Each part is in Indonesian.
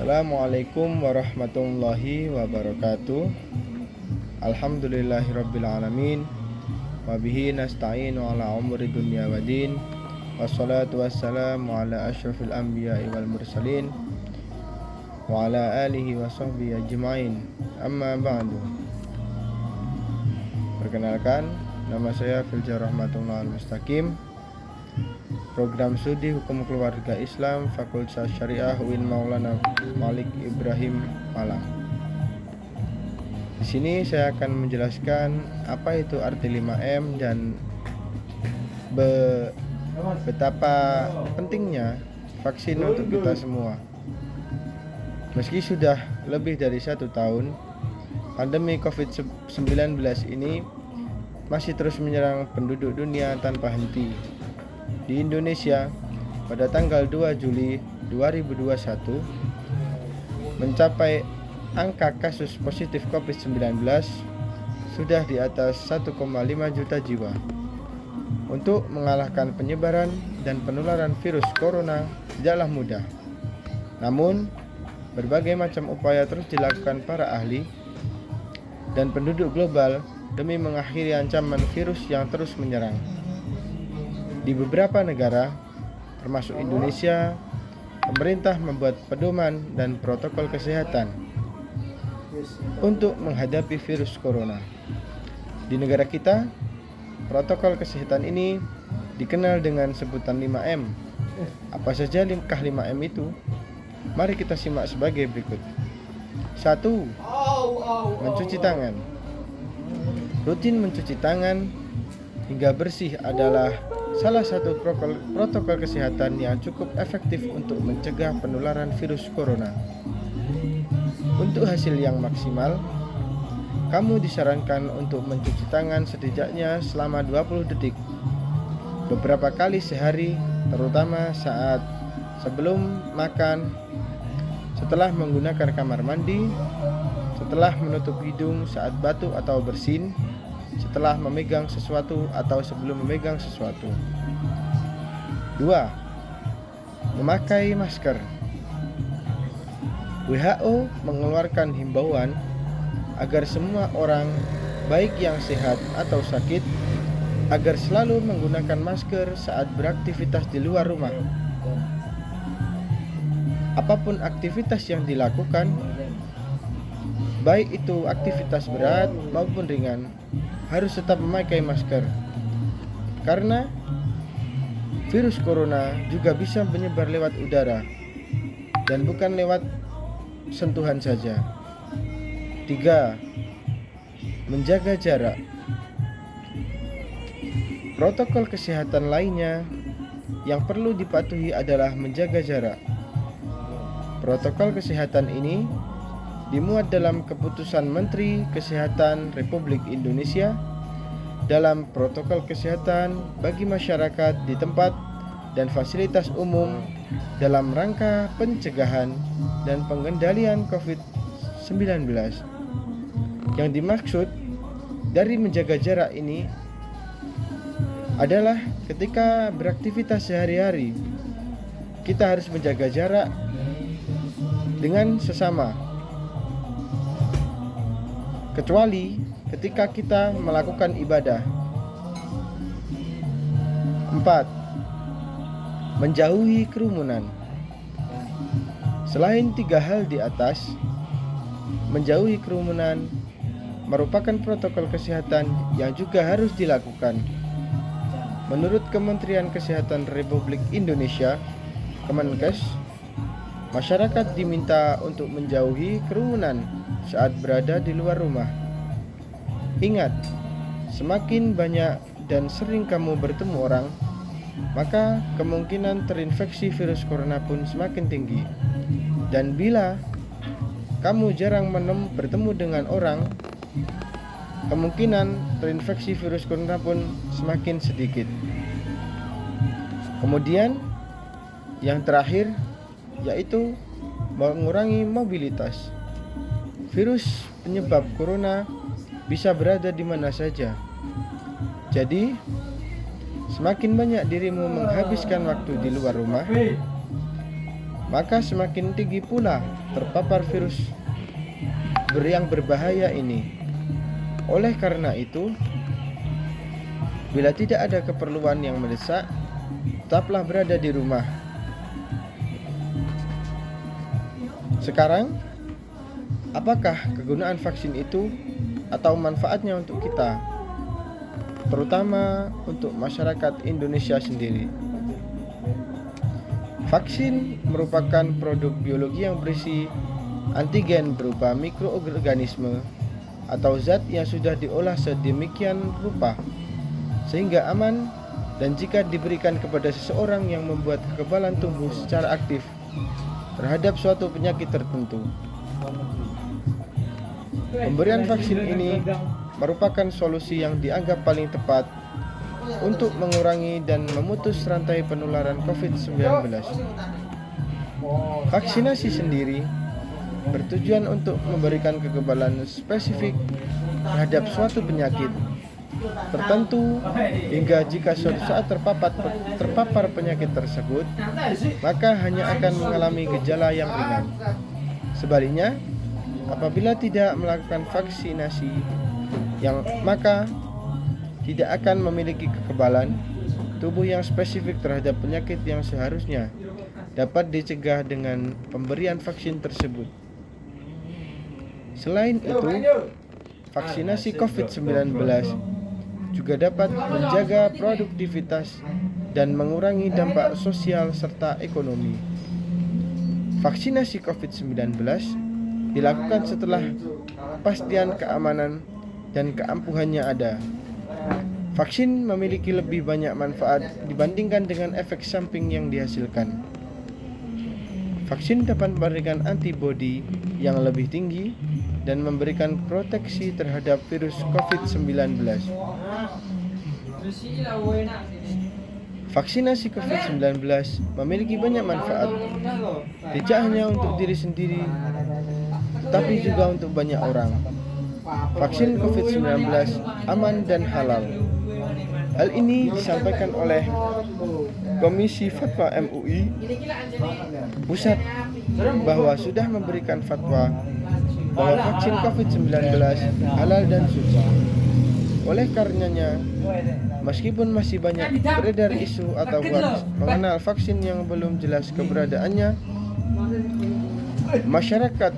Assalamualaikum warahmatullahi wabarakatuh. Alhamdulillahirabbil alamin. Wabihi nasta'inu ala umuri dunya waddin. Wassalatu wassalamu ala asyrafil anbiya'i wal mursalin wa ala alihi wa sahbihi ajma'in. Amma ba'du. Perkenalkan, nama saya Filjar Rahmatullah Al-Mustaqim, Program Studi Hukum Keluarga Islam Fakultas Syariah UIN Maulana Malik Ibrahim Malang. Di sini saya akan menjelaskan apa itu arti 5M dan betapa pentingnya vaksin untuk kita semua. Meski sudah lebih dari 1 tahun, pandemi COVID-19 ini masih terus menyerang penduduk dunia tanpa henti. Di Indonesia, pada tanggal 2 Juli 2021, mencapai angka kasus positif COVID-19 sudah di atas 1,5 juta jiwa. Untuk mengalahkan penyebaran dan penularan virus corona tidaklah mudah. Namun, berbagai macam upaya terus dilakukan para ahli dan penduduk global demi mengakhiri ancaman virus yang terus menyerang. Di beberapa negara, termasuk Indonesia, pemerintah membuat pedoman dan protokol kesehatan untuk menghadapi virus corona. Di negara kita, protokol kesehatan ini dikenal dengan sebutan 5M. Apa saja langkah 5M itu? Mari kita simak sebagai berikut. 1. Mencuci tangan. Rutin mencuci tangan hingga bersih adalah salah satu protokol kesehatan yang cukup efektif untuk mencegah penularan virus corona. Untuk hasil yang maksimal, kamu disarankan untuk mencuci tangan setidaknya selama 20 detik beberapa kali sehari, terutama saat sebelum makan, setelah menggunakan kamar mandi, setelah menutup hidung saat batuk atau bersin, setelah memegang sesuatu atau sebelum memegang sesuatu. 2. Memakai masker. WHO mengeluarkan himbauan agar semua orang, baik yang sehat atau sakit, agar selalu menggunakan masker saat beraktivitas di luar rumah. Apapun aktivitas yang dilakukan, baik itu aktivitas berat maupun ringan, harus tetap memakai masker. Karena virus corona juga bisa menyebar lewat udara dan bukan lewat sentuhan saja. 3. Menjaga jarak. Protokol kesehatan lainnya yang perlu dipatuhi adalah menjaga jarak. Protokol kesehatan ini dimuat dalam Keputusan Menteri Kesehatan Republik Indonesia dalam protokol kesehatan bagi masyarakat di tempat dan fasilitas umum dalam rangka pencegahan dan pengendalian COVID-19. Yang dimaksud dari menjaga jarak ini adalah ketika beraktivitas sehari-hari, kita harus menjaga jarak dengan sesama, kecuali ketika kita melakukan ibadah. 4. Menjauhi kerumunan. Selain 3 hal di atas, menjauhi kerumunan merupakan protokol kesehatan yang juga harus dilakukan. Menurut Kementerian Kesehatan Republik Indonesia, Kemenkes, masyarakat diminta untuk menjauhi kerumunan saat berada di luar rumah. Ingat, semakin banyak dan sering kamu bertemu orang, maka kemungkinan terinfeksi virus corona pun semakin tinggi. Dan bila kamu jarang bertemu dengan orang, kemungkinan terinfeksi virus corona pun semakin sedikit. Kemudian, yang terakhir yaitu mengurangi mobilitas. Virus penyebab corona bisa berada di mana saja. Jadi, semakin banyak dirimu menghabiskan waktu di luar rumah, maka semakin tinggi pula terpapar virus yang berbahaya ini. Oleh karena itu, bila tidak ada keperluan yang mendesak, tetaplah berada di rumah. Sekarang, apakah kegunaan vaksin itu atau manfaatnya untuk kita, terutama untuk masyarakat Indonesia sendiri? Vaksin merupakan produk biologi yang berisi antigen berupa mikroorganisme atau zat yang sudah diolah sedemikian rupa sehingga aman, dan jika diberikan kepada seseorang yang membuat kekebalan tubuh secara aktif terhadap suatu penyakit tertentu. Pemberian vaksin ini merupakan solusi yang dianggap paling tepat untuk mengurangi dan memutus rantai penularan COVID-19. Vaksinasi sendiri bertujuan untuk memberikan kekebalan spesifik terhadap suatu penyakit tertentu, hingga jika suatu saat terpapar penyakit tersebut, maka hanya akan mengalami gejala yang ringan. Sebaliknya, apabila tidak melakukan vaksinasi, maka tidak akan memiliki kekebalan tubuh yang spesifik terhadap penyakit yang seharusnya dapat dicegah dengan pemberian vaksin tersebut. Selain itu, vaksinasi COVID-19 juga dapat menjaga produktivitas dan mengurangi dampak sosial serta ekonomi. Vaksinasi COVID-19 dilakukan setelah kepastian keamanan dan keampuhannya ada. Vaksin memiliki lebih banyak manfaat dibandingkan dengan efek samping yang dihasilkan. Vaksin dapat memberikan antibodi yang lebih tinggi dan memberikan proteksi terhadap virus COVID-19. Vaksinasi COVID-19 memiliki banyak manfaat, tidak hanya untuk diri sendiri, tetapi juga untuk banyak orang. Vaksin COVID-19 aman dan halal. Hal ini disampaikan oleh Komisi Fatwa MUI Pusat bahwa sudah memberikan fatwa bahwa vaksin COVID-19 halal dan suci. Oleh karenanya, meskipun masih banyak beredar isu atau hoaks mengenal vaksin yang belum jelas keberadaannya, masyarakat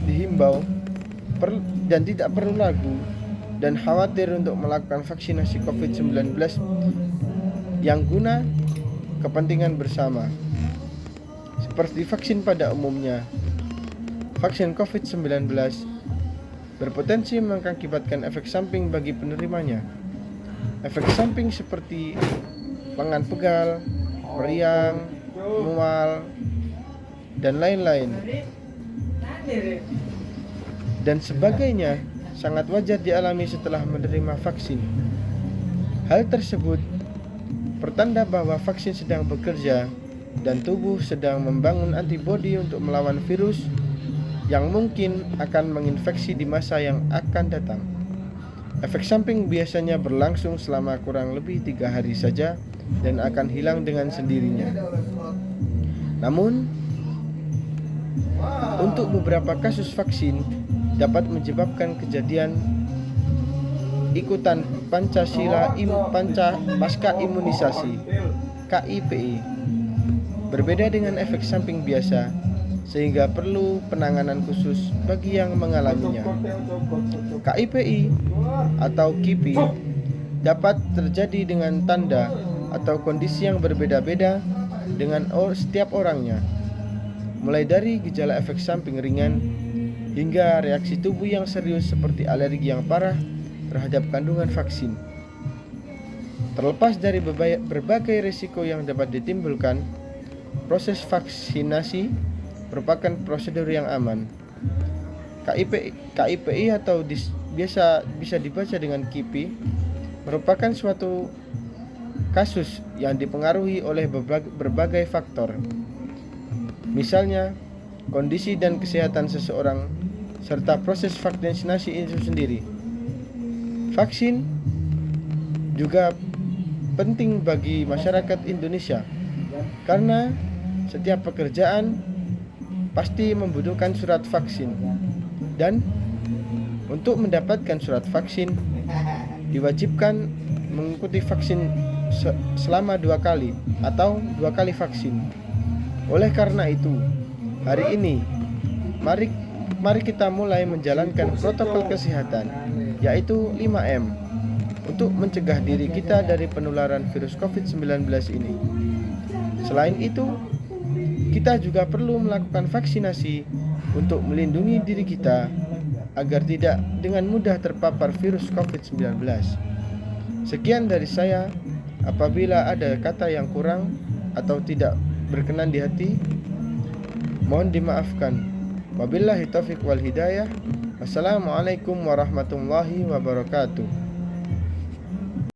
dihimbau dan tidak perlu ragu dan khawatir untuk melakukan vaksinasi COVID-19 yang guna kepentingan bersama. Seperti vaksin pada umumnya, vaksin COVID-19 berpotensi mengakibatkan efek samping bagi penerimanya. Efek samping seperti lengan pegal, meriang, mual, dan lain-lain dan sebagainya sangat wajar dialami setelah menerima vaksin. Hal tersebut pertanda bahwa vaksin sedang bekerja dan tubuh sedang membangun antibodi untuk melawan virus yang mungkin akan menginfeksi di masa yang akan datang. Efek samping biasanya berlangsung selama kurang lebih 3 hari saja dan akan hilang dengan sendirinya. Namun, untuk beberapa kasus vaksin dapat menyebabkan kejadian ikutan Pancasila pasca imunisasi KIPI berbeda dengan efek samping biasa, sehingga perlu penanganan khusus bagi yang mengalaminya. KIPI atau KIPI dapat terjadi dengan tanda atau kondisi yang berbeda-beda dengan setiap orangnya, mulai dari gejala efek samping ringan hingga reaksi tubuh yang serius seperti alergi yang parah terhadap kandungan vaksin. Terlepas dari berbagai risiko yang dapat ditimbulkan, proses vaksinasi merupakan prosedur yang aman. KIPI atau biasa bisa dibaca dengan KIPI merupakan suatu kasus yang dipengaruhi oleh berbagai faktor. Misalnya, kondisi dan kesehatan seseorang serta proses vaksinasi itu sendiri. Vaksin juga penting bagi masyarakat Indonesia karena setiap pekerjaan pasti membutuhkan surat vaksin, dan untuk mendapatkan surat vaksin diwajibkan mengikuti vaksin selama 2 kali atau 2 kali vaksin. Oleh karena itu, hari ini mari kita mulai menjalankan protokol kesehatan, yaitu 5M, untuk mencegah diri kita dari penularan virus COVID-19 ini. Selain itu, kita juga perlu melakukan vaksinasi untuk melindungi diri kita agar tidak dengan mudah terpapar virus COVID-19. Sekian dari saya. Apabila ada kata yang kurang atau tidak berkenan di hati, mohon dimaafkan. Wabillahi taufiq wal hidayah. Wassalamualaikum warahmatullahi wabarakatuh.